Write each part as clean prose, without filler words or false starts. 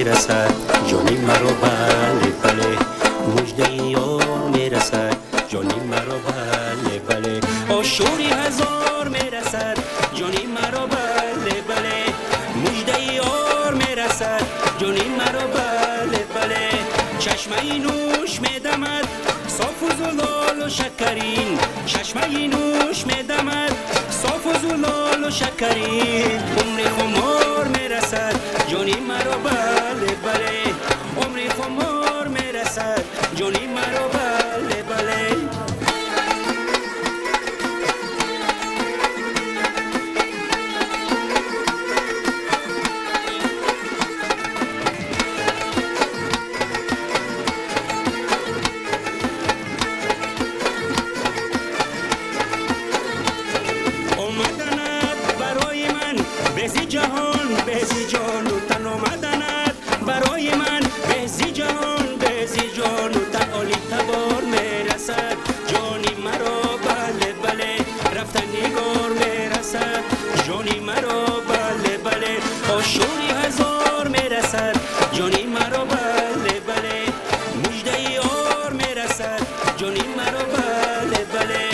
میرسد جانی مرا بله بله مژده یار میرسد جانی مرا بله بله آشوری هزار میرسد جانی مرا بله بله مژده یار میرسد جانی مرا بله بله چشمه نوش میدمد صاف و زلال و شکرین چشمه نوش میدمد صاف و زلال و شکرین عمر خمار میرسد جانی مرا بله بله عمر خمار میرسد جانی مرا بله بله بهزی جهان بهزی جان و تن آمدند برای من بهزی جهان بهزی جان و تن عالی تبار میرسد جانی مرا بله بله رفتن نگار میرسد جانی مرا بله بله آشوری هزار میرسد جانی مرا بله بله مژده یار میرسد جانی مرا بله بله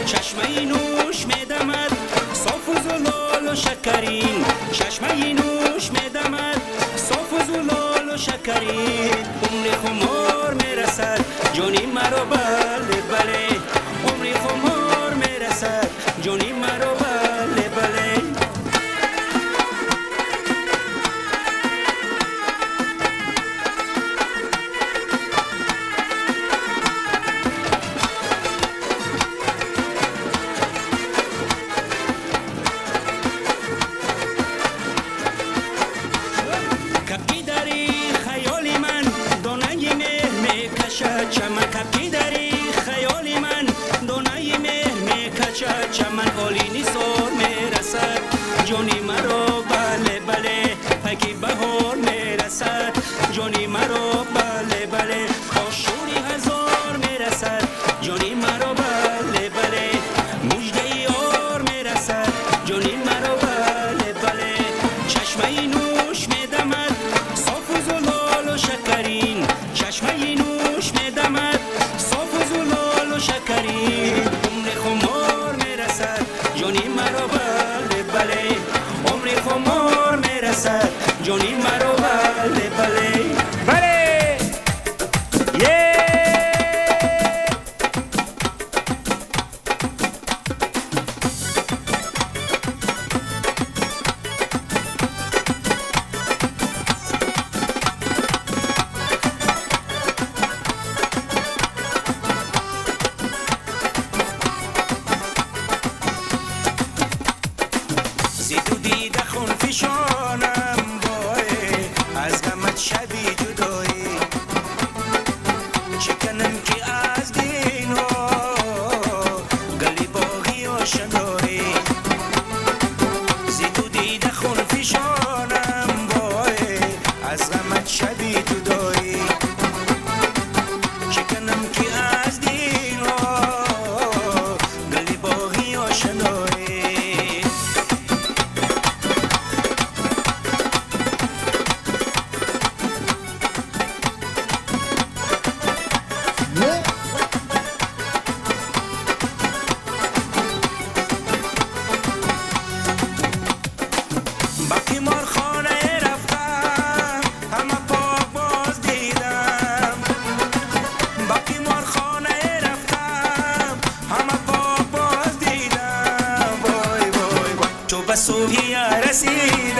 چشمه نوش میدمد صاف و زلال و شکرین چشمه نوش میدمد صاف و زلال و شکرین عمر خمار میرسد جانی مرا بله بله عمر خمار میرسد جانی مرا بله بله کپی داری خیال من دانه مهر میکشد چمن کپی داری خیال من دانه مهر میکشد چمن عالی نیسار میرسد جانی مرا بله بله پکی بهار میرسد جانی مرا بله بله آشوری هزار میرسد جانی مرا بله بله مژده یار میرسد جانی مرا بله بله چشمه نوش میدمد صاف و زلال و شکرین چشمه نوش میدمد صاف و زلال و شکرین عمر خمار میرسد جانی مرا بله بله عمر خمار میرسد جانی مرا بله بله بله زیدو دیده خون فشانم باره از غمت شبی جدایی چکنم که از دین ها گلی باغی آشنایی زیدو دیده خون فشانم باره از غمت شبی جدایی چکنم که از دین ها گلی باغی آشنایی باقی مارخانه رفتم همه پاک باز دیدم باقی مارخانه رفتم همه پاک باز دیدم وای وای وای تو به سویه رسیدم